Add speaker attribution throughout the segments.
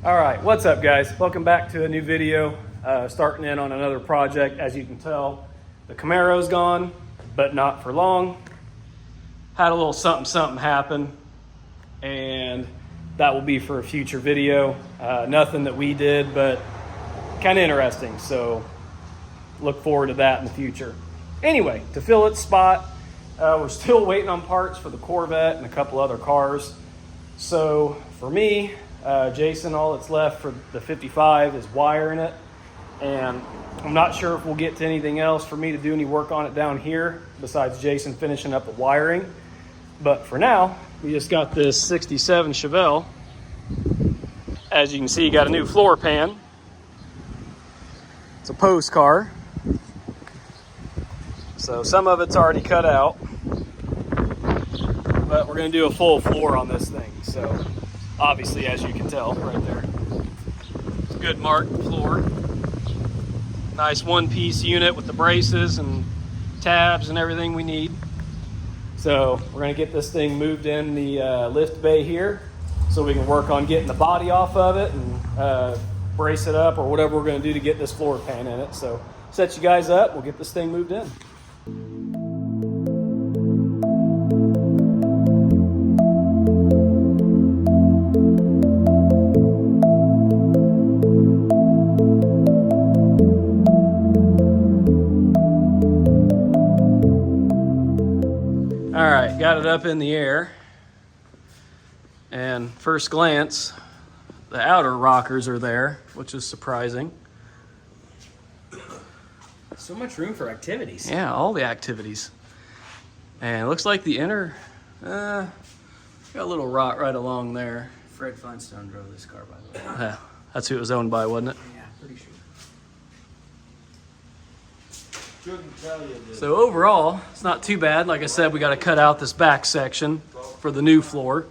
Speaker 1: All right, what's up guys? Welcome back to a new video. Starting in on another project. As you can tell, the Camaro's gone, but not for long. Had a little something happen, and that will be for a future video. Nothing that we did, but kind of interesting. So look forward to that in the future. Anyway, to fill its spot, we're still waiting on parts for the Corvette and a couple other cars. So for me, Jason, all that's left for the 55 is wiring it. And I'm not sure if we'll get to anything else for me to do any work on it down here besides Jason finishing up the wiring. But for now, we just got this 67 Chevelle. As you can see, got a new floor pan. It's a post car. So some of it's already cut out. But we're going to do a full floor on this thing. So obviously, as you can tell right there, it's a good marked floor. Nice one-piece unit with the braces and tabs and everything we need. So we're going to get this thing moved in the lift bay here so we can work on getting the body off of it and brace it up or whatever we're going to do to get this floor pan in it. So set you guys up, we'll get this thing moved in. All right, got it up in the air, and first glance, the outer rockers are there, which is surprising.
Speaker 2: So much room for activities.
Speaker 1: Yeah, all the activities. And it looks like the inner, got a little rot right along there.
Speaker 2: Fred Flintstone drove this car, by the way.
Speaker 1: Yeah, that's who it was owned by, wasn't it?
Speaker 2: Yeah, pretty sure.
Speaker 1: So overall, it's not too bad. Like I said, we got to cut out this back section for the new floor.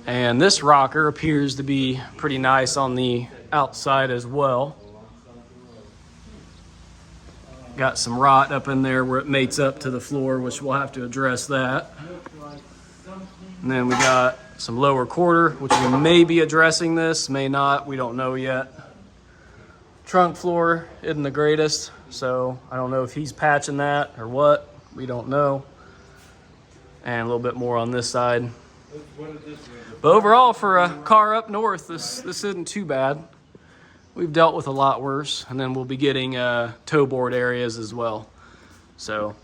Speaker 1: And this rocker appears to be pretty nice on the outside as well. Got some rot up in there where it mates up to the floor, which we'll have to address that. And then we got some lower quarter, which we may be addressing this, may not, we don't know yet. Trunk floor isn't the greatest, so I don't know if he's patching that or what. We don't know. And a little bit more on this side. But overall, for a car up north, this isn't too bad. We've dealt with a lot worse, and then we'll be getting Toeboard areas as well. So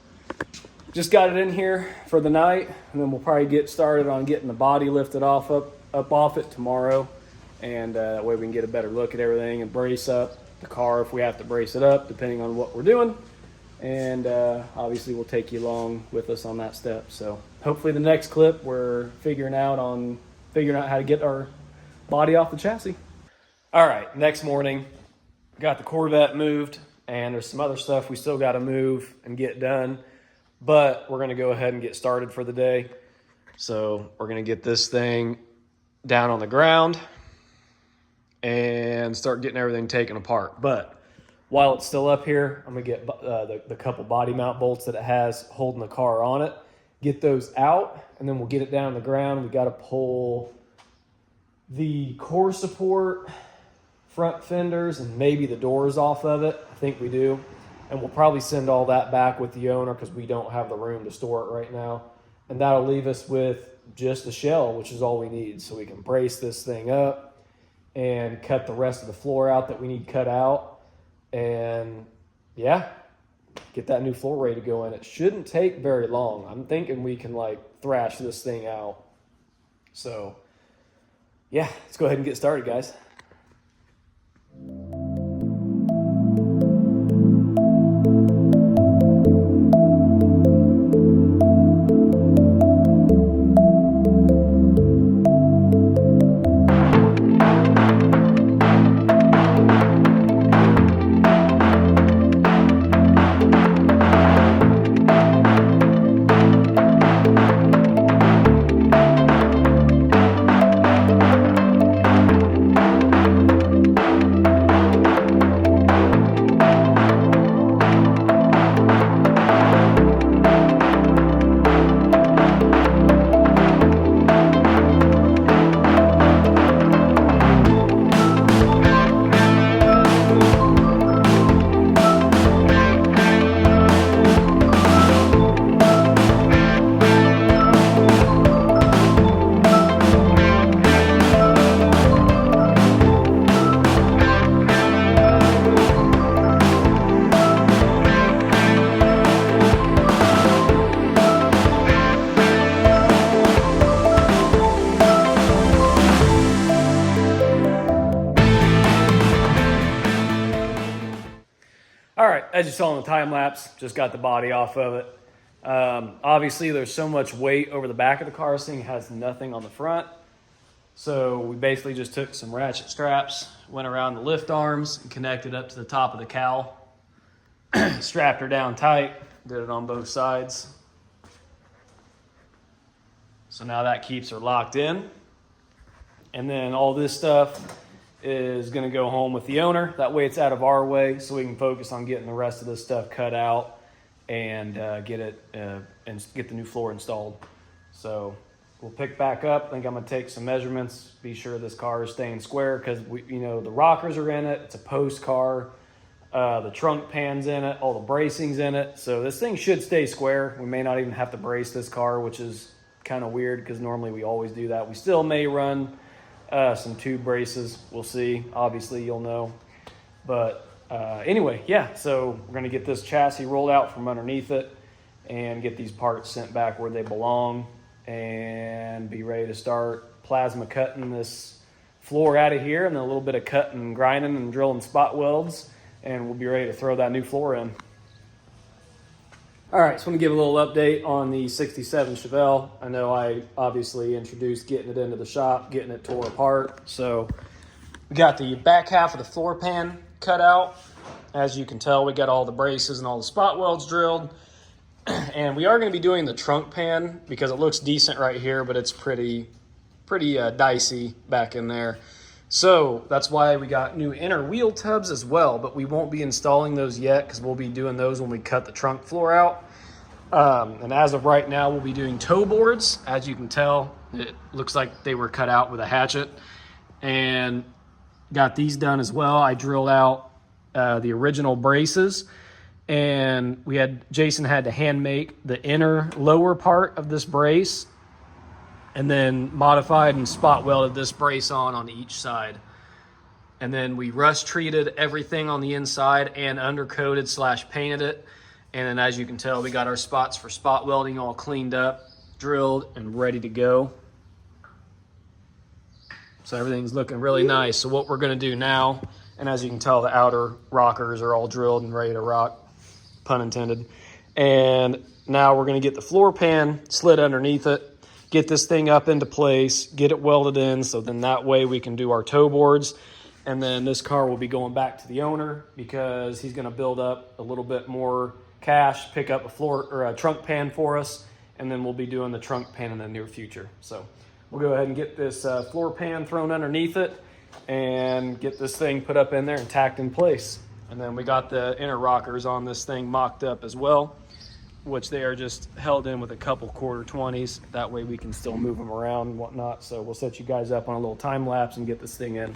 Speaker 1: just got it in here for the night, and then we'll probably get started on getting the body lifted off off it tomorrow, and that way we can get a better look at everything and brace up the car if we have to brace it up, depending on what we're doing. And obviously we'll take you along with us on that step. So hopefully the next clip we're figuring out how to get our body off the chassis. All right, next morning, got the Corvette moved, and there's some other stuff we still got to move and get done, but we're going to go ahead and get started for the day. So we're going to get this thing down on the ground and start getting everything taken apart. But while it's still up here, I'm going to get the couple body mount bolts that it has holding the car on it, get those out, and then we'll get it down on the ground. We got to pull the core support, front fenders, and maybe the doors off of it. I think we do. And we'll probably send all that back with the owner because we don't have the room to store it right now. And that'll leave us with just the shell, which is all we need. So we can brace this thing up and cut the rest of the floor out that we need cut out. And yeah, get that new floor ready to go in. It shouldn't take very long. I'm thinking we can like thrash this thing out. So yeah, let's go ahead and get started, guys. right, as you saw in the time lapse, just got the body off of it. Obviously, there's so much weight over the back of the car, this thing has nothing on the front. So we basically just took some ratchet straps, went around the lift arms, and connected up to the top of the cowl. Strapped her down tight, did it on both sides. So now that keeps her locked in. And then all this stuff is going to go home with the owner. That way it's out of our way, so we can focus on getting the rest of this stuff cut out and get the new floor installed. So we'll pick back up. I think I'm going to take some measurements, be sure this car is staying square, because the rockers are in it. It's a post car. The trunk pan's in it, all the bracing's in it. So this thing should stay square. We may not even have to brace this car, which is kind of weird because normally we always do that. We still may run some tube braces. We'll see. Obviously, you'll know. But anyway, yeah, so we're going to get this chassis rolled out from underneath it and get these parts sent back where they belong and be ready to start plasma cutting this floor out of here, and then a little bit of cutting and grinding and drilling spot welds, and we'll be ready to throw that new floor in. All right, so I'm going to give a little update on the 67 Chevelle. I know I obviously introduced getting it into the shop, getting it tore apart. So we got the back half of the floor pan cut out. As you can tell, we got all the braces and all the spot welds drilled. And we are going to be doing the trunk pan because it looks decent right here, but it's pretty dicey back in there. So that's why we got new inner wheel tubs as well, but we won't be installing those yet because we'll be doing those when we cut the trunk floor out. And as of right now, we'll be doing toe boards. As you can tell, it looks like they were cut out with a hatchet, and got these done as well. I drilled out the original braces, and Jason had to hand make the inner lower part of this brace, and then modified and spot welded this brace on each side. And then we rust treated everything on the inside and undercoated / painted it. And then as you can tell, we got our spots for spot welding all cleaned up, drilled, and ready to go. So everything's looking really nice. So what we're gonna do now, and as you can tell, the outer rockers are all drilled and ready to rock, pun intended. And now we're gonna get the floor pan slid underneath it, get this thing up into place, get it welded in, so then that way we can do our toe boards. And then this car will be going back to the owner because he's gonna build up a little bit more cash, pick up a floor or a trunk pan for us, and then we'll be doing the trunk pan in the near future. So we'll go ahead and get this floor pan thrown underneath it and get this thing put up in there and tacked in place. And then we got the inner rockers on this thing mocked up as well, which they are just held in with a couple quarter 20s. That way we can still move them around and whatnot. So we'll set you guys up on a little time lapse and get this thing in.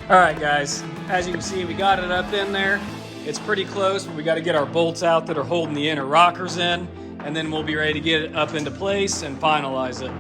Speaker 1: All right, guys, as you can see, we got it up in there. It's pretty close, but we got to get our bolts out that are holding the inner rockers in, and then we'll be ready to get it up into place and finalize it.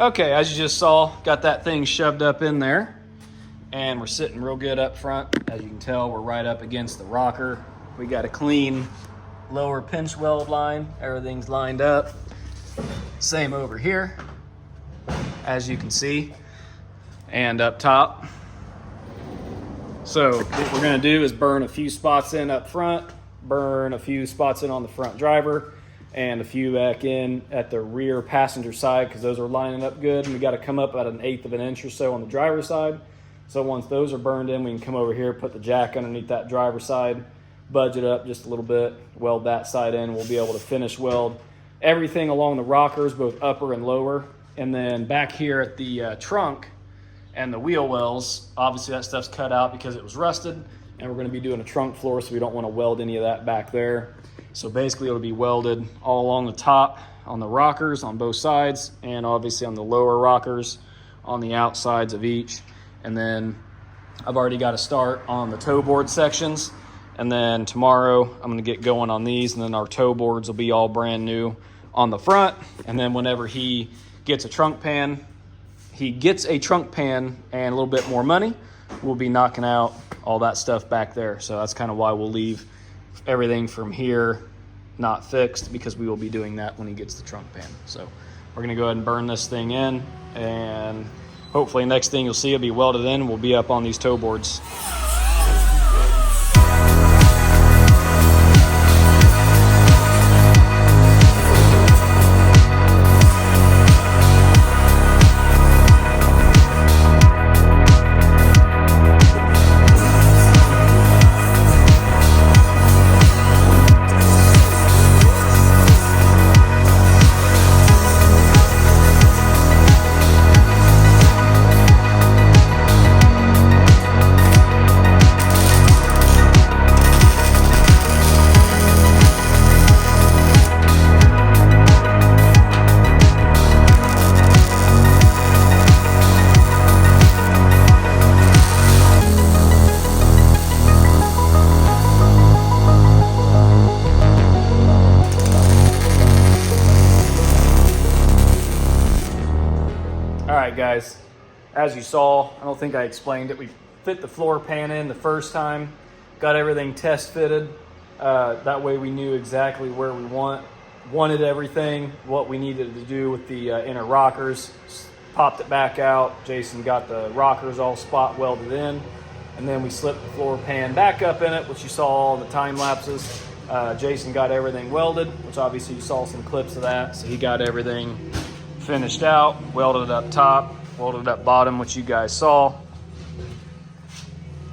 Speaker 1: Okay, as you just saw, got that thing shoved up in there, and we're sitting real good up front. As you can tell, we're right up against the rocker. We got a clean lower pinch weld line. Everything's lined up. Same over here, as you can see. and up top. So what we're gonna do is burn a few spots in up front, burn a few spots in on the front driver, and a few back in at the rear passenger side, because those are lining up good, and we got to come up at 1/8 of an inch or so on the driver's side. So once those are burned in, we can come over here, put the jack underneath that driver's side, budge it up just a little bit, weld that side in. We'll be able to finish weld everything along the rockers, both upper and lower. And then back here at the trunk and the wheel wells, obviously that stuff's cut out because it was rusted, and we're going to be doing a trunk floor, so we don't want to weld any of that back there. So basically it'll be welded all along the top on the rockers on both sides, and obviously on the lower rockers on the outsides of each. And then I've already got to start on the toe board sections, and then tomorrow I'm going to get going on these, and then our toe boards will be all brand new on the front. And then whenever he gets a trunk pan and a little bit more money, we'll be knocking out all that stuff back there. So that's kind of why we'll leave everything from here not fixed, because we will be doing that when he gets the trunk pan. So we're going to go ahead and burn this thing in, and hopefully next thing you'll see will be welded in. We'll be up on these toe boards. All right, guys, as you saw, I don't think I explained it. We fit the floor pan in the first time, got everything test fitted. That way we knew exactly where we wanted everything, what we needed to do with the inner rockers. Popped it back out. Jason got the rockers all spot welded in, and then we slipped the floor pan back up in it, which you saw all the time lapses. Jason got everything welded, which obviously you saw some clips of that. So he got everything finished out, welded it up top, welded it up bottom, which you guys saw,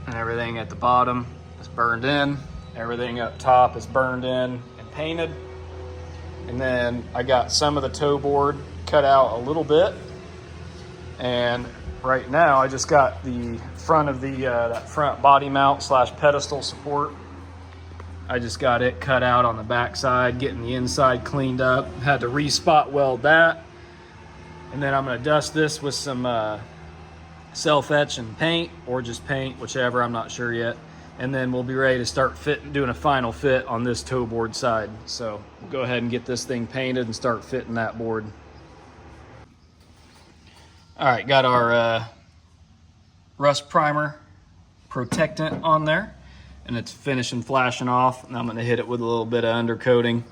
Speaker 1: and everything at the bottom is burned in, everything up top is burned in and painted. And then I got some of the toe board cut out a little bit, and right now I just got the front of the that front body mount / pedestal support. I just got it cut out on the back side, getting the inside cleaned up. Had to re-spot weld that. And then I'm going to dust this with some self-etch and paint, or just paint, whichever, I'm not sure yet. And then we'll be ready to start doing a final fit on this toe board side. So we'll go ahead and get this thing painted and start fitting that board. All right, got our rust primer protectant on there, and it's finishing flashing off. And I'm going to hit it with a little bit of undercoating.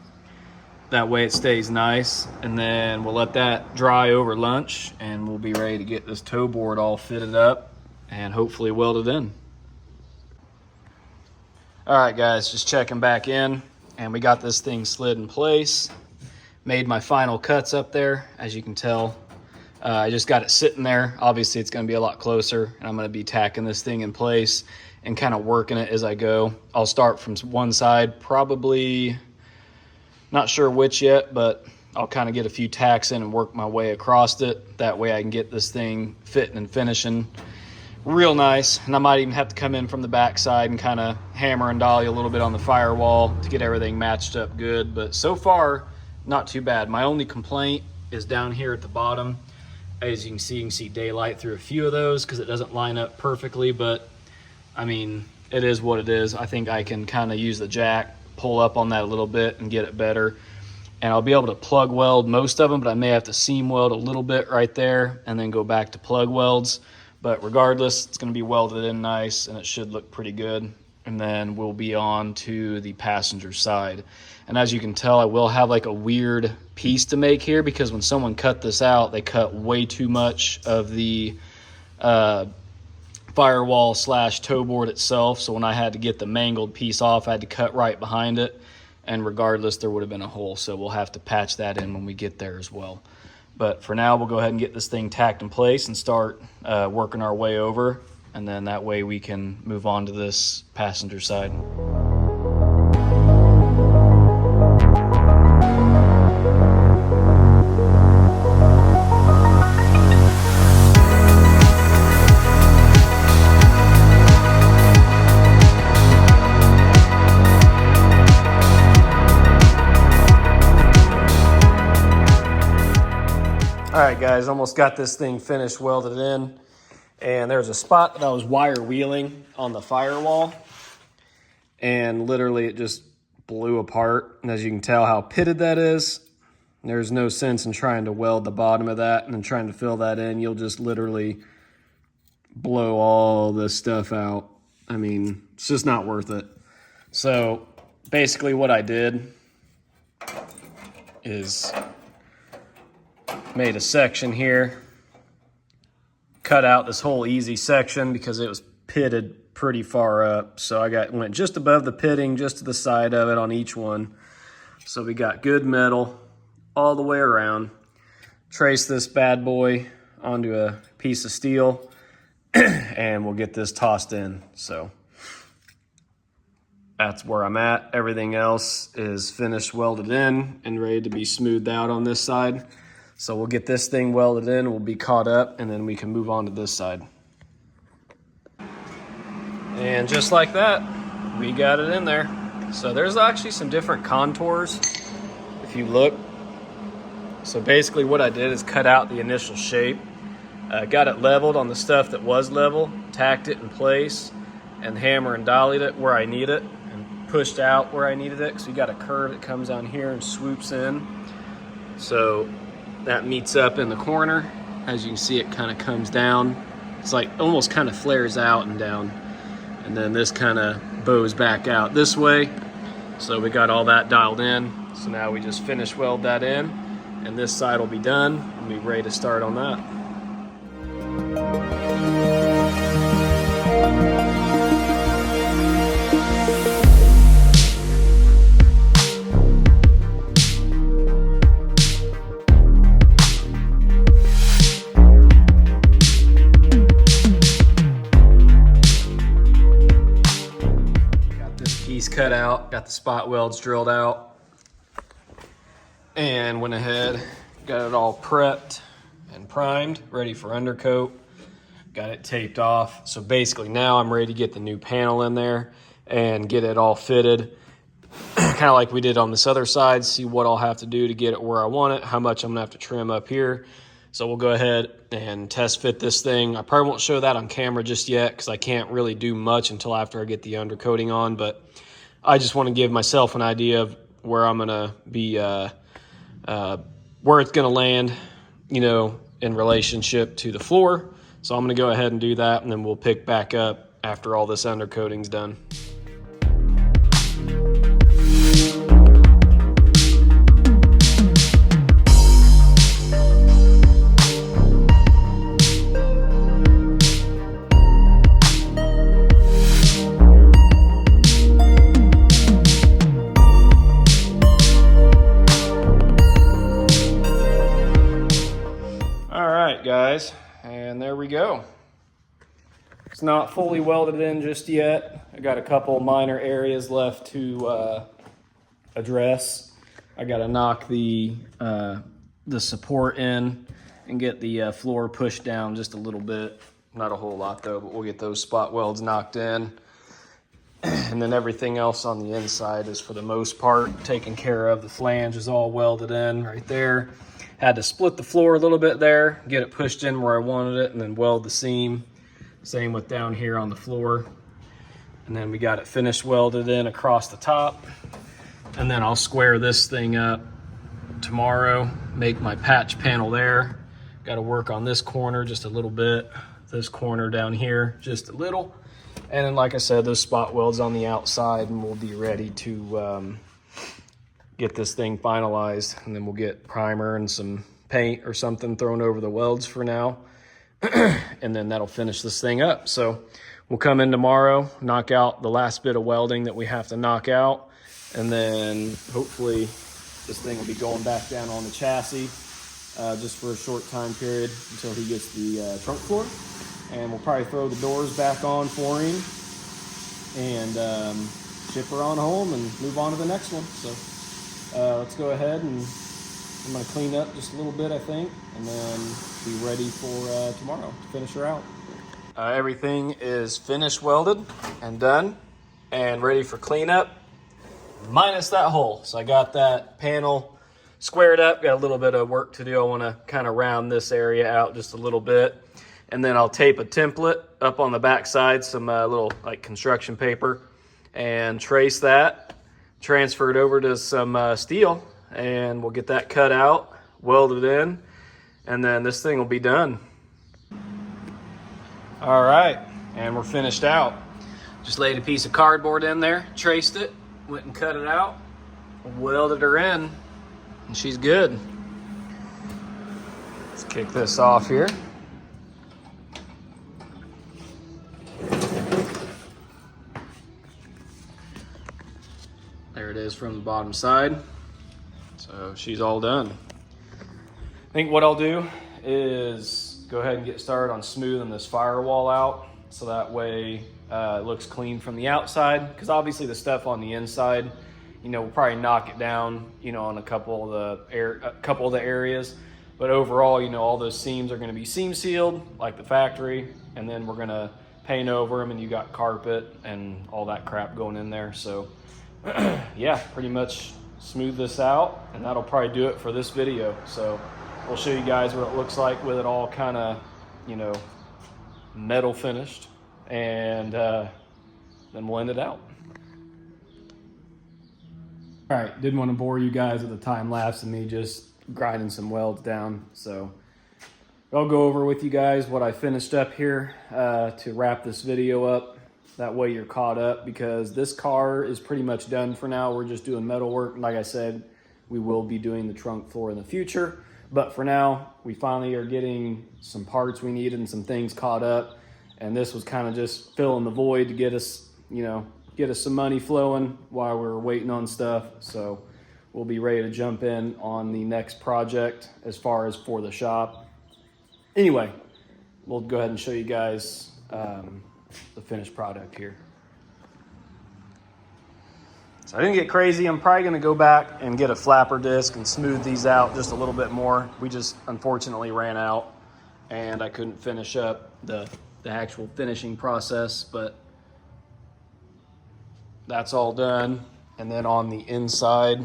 Speaker 1: That way it stays nice, and then we'll let that dry over lunch, and we'll be ready to get this toe board all fitted up and hopefully welded in. All right, guys, just checking back in, and we got this thing slid in place. Made my final cuts up there, as you can tell. I just got it sitting there. Obviously it's going to be a lot closer, and I'm going to be tacking this thing in place and kind of working it as I go. I'll start from one side, probably not sure which yet, but I'll kind of get a few tacks in and work my way across it. That way I can get this thing fitting and finishing real nice. And I might even have to come in from the back side and kind of hammer and dolly a little bit on the firewall to get everything matched up good. But so far, not too bad. My only complaint is down here at the bottom. As you can see daylight through a few of those because it doesn't line up perfectly, but I mean, it is what it is. I think I can kind of use the jack, pull up on that a little bit and get it better. And I'll be able to plug weld most of them, but I may have to seam weld a little bit right there and then go back to plug welds. But regardless, it's going to be welded in nice, and it should look pretty good. And then we'll be on to the passenger side. And as you can tell, I will have like a weird piece to make here, because when someone cut this out, they cut way too much of the firewall slash toe board itself. So when I had to get the mangled piece off, I had to cut right behind it. And regardless, there would have been a hole. So we'll have to patch that in when we get there as well. But for now, we'll go ahead and get this thing tacked in place and start working our way over. And then that way we can move on to this passenger side. All right, guys, almost got this thing finished welded in. And there's a spot that I was wire wheeling on the firewall. And literally it just blew apart. And as you can tell how pitted that is, there's no sense in trying to weld the bottom of that and then trying to fill that in. You'll just literally blow all this stuff out. I mean, it's just not worth it. So basically what I did is made a section here, cut out this whole easy section because it was pitted pretty far up. So I went just above the pitting, just to the side of it on each one. So we got good metal all the way around. Trace this bad boy onto a piece of steel and we'll get this tossed in. So that's where I'm at. Everything else is finished, welded in, and ready to be smoothed out on this side. So we'll get this thing welded in, we'll be caught up, and then we can move on to this side. And just like that, we got it in there. So there's actually some different contours if you look. So basically what I did is cut out the initial shape, got it leveled on the stuff that was level, tacked it in place, and hammer and dollied it where I need it, and pushed out where I needed it. So you got a curve that comes down here and swoops in. So that meets up in the corner. As you can see, it kind of comes down. It's like almost kind of flares out and down. And then this kind of bows back out this way. So we got all that dialed in. So now we just finish weld that in, and this side will be done and be ready to start on that. Cut out, got the spot welds drilled out, and went ahead, got it all prepped and primed, ready for undercoat. Got it taped off. So basically now I'm ready to get the new panel in there and get it all fitted, kind of like we did on this other side. See what I'll have to do to get it where I want it, how much I'm gonna have to trim up here. So we'll go ahead and test fit this thing. I probably won't show that on camera just yet because I can't really do much until after I get the undercoating on, but I just want to give myself an idea of where I'm going to be, where it's going to land, you know, in relationship to the floor. So I'm going to go ahead and do that, and then we'll pick back up after all this undercoating's done. Guys, and there we go. It's not fully welded in just yet. I got a couple minor areas left to address. I got to knock the support in and get the floor pushed down just a little bit. Not a whole lot though, but we'll get those spot welds knocked in. And then everything else on the inside is for the most part taken care of. The flange is all welded in right there. Had to split the floor a little bit there, get it pushed in where I wanted it, and then weld the seam. Same with down here on the floor. And then we got it finished welded in across the top. And then I'll square this thing up tomorrow, make my patch panel there. Got to work on this corner just a little bit, this corner down here just a little. And then, like I said, those spot welds on the outside, and we'll be ready to get this thing finalized. And then we'll get primer and some paint or something thrown over the welds for now. and then that'll finish this thing up. So we'll come in tomorrow, knock out the last bit of welding that we have to knock out, and then hopefully this thing will be going back down on the chassis just for a short time period until he gets the trunk floor. And we'll probably throw the doors back on for him and ship her on home and move on to the next one. So let's go ahead, and I'm gonna clean up just a little bit, I think, and then be ready for tomorrow to finish her out. Everything is finished welded and done and ready for cleanup, minus that hole. So I got that panel squared up, got a little bit of work to do. I wanna kind of round this area out just a little bit. And then I'll tape a template up on the back side, some little like construction paper, and trace that, transfer it over to some steel, and we'll get that cut out, welded in, and then this thing will be done. All right, and we're finished out. Just laid a piece of cardboard in there, traced it, went and cut it out, welded her in, and she's good. Let's kick this off here. There it is from the bottom side. So she's all done. I think what I'll do is go ahead and get started on smoothing this firewall out, so that way it looks clean from the outside, because obviously the stuff on the inside, you know, we'll probably knock it down, you know, on a couple of the areas, but overall, you know, all those seams are going to be seam sealed like the factory, and then we're going to paint over them, and you got carpet and all that crap going in there. So yeah, pretty much smooth this out, and that'll probably do it for this video. So we'll show you guys what it looks like with it all kind of, you know, metal finished, and then we'll end it out. All right, didn't want to bore you guys with the time lapse of me just grinding some welds down, so I'll go over with you guys what I finished up here to wrap this video up. That way you're caught up, because this car is pretty much done for now. We're just doing metal work. Like I said, we will be doing the trunk floor in the future, but for now, we finally are getting some parts we needed and some things caught up, and this was kind of just filling the void to get us, you know, get us some money flowing while we're waiting on stuff. So we'll be ready to jump in on the next project as far as for the shop. Anyway, we'll go ahead and show you guys the finished product here. So I didn't get crazy. I'm probably going to go back and get a flapper disc and smooth these out just a little bit more. We just unfortunately ran out, and I couldn't finish up the actual finishing process, but that's all done. And then on the inside,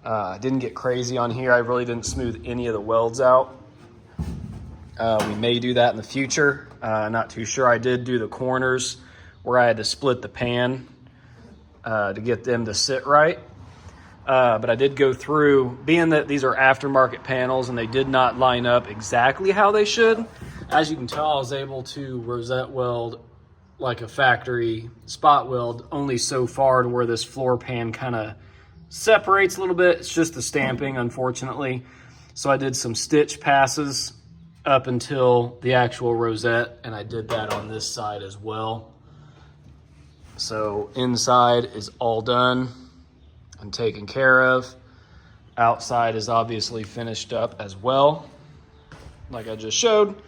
Speaker 1: I didn't get crazy on here. I really didn't smooth any of the welds out. We may do that in the future. Not too sure. I did do the corners where I had to split the pan to get them to sit right. But I did go through, being that these are aftermarket panels and they did not line up exactly how they should. As you can tell, I was able to rosette weld like a factory spot weld only so far to where this floor pan kind of separates a little bit. It's just the stamping, unfortunately. So I did some stitch passes up until the actual rosette, and I did that on this side as well. So inside is all done and taken care of. Outside is obviously finished up as well, like I just showed.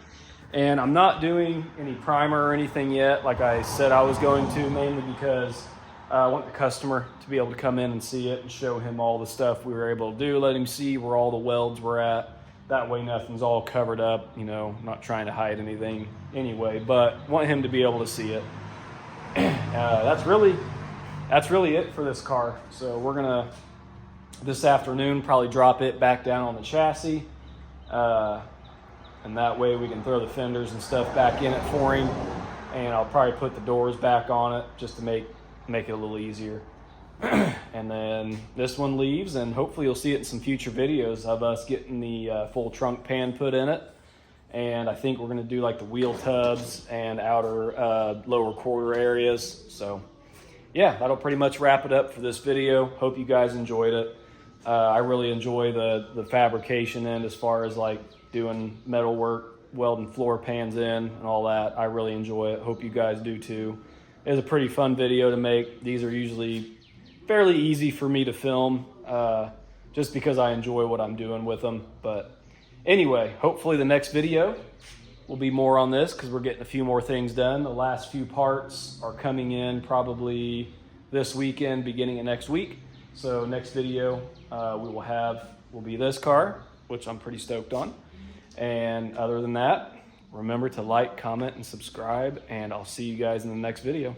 Speaker 1: And I'm not doing any primer or anything yet, like I said I was going to, mainly because I want the customer to be able to come in and see it and show him all the stuff we were able to do, let him see where all the welds were at. That way nothing's all covered up, you know, not trying to hide anything anyway, but want him to be able to see it. That's really it for this car. So we're gonna, this afternoon, probably drop it back down on the chassis. And that way we can throw the fenders and stuff back in it for him. And I'll probably put the doors back on it just to make it a little easier. And then this one leaves, and hopefully you'll see it in some future videos of us getting the full trunk pan put in it. And I think we're gonna do like the wheel tubs and outer lower quarter areas. So yeah, that'll pretty much wrap it up for this video. Hope you guys enjoyed it. I really enjoy the fabrication end as far as like doing metal work welding floor pans in and all that. I really enjoy it. Hope you guys do too. It was a pretty fun video to make. These are usually fairly easy for me to film just because I enjoy what I'm doing with them. But anyway, hopefully the next video will be more on this because we're getting a few more things done. The last few parts are coming in probably this weekend, beginning of next week. So next video will be this car, which I'm pretty stoked on. And other than that, remember to like, comment, and subscribe, and I'll see you guys in the next video.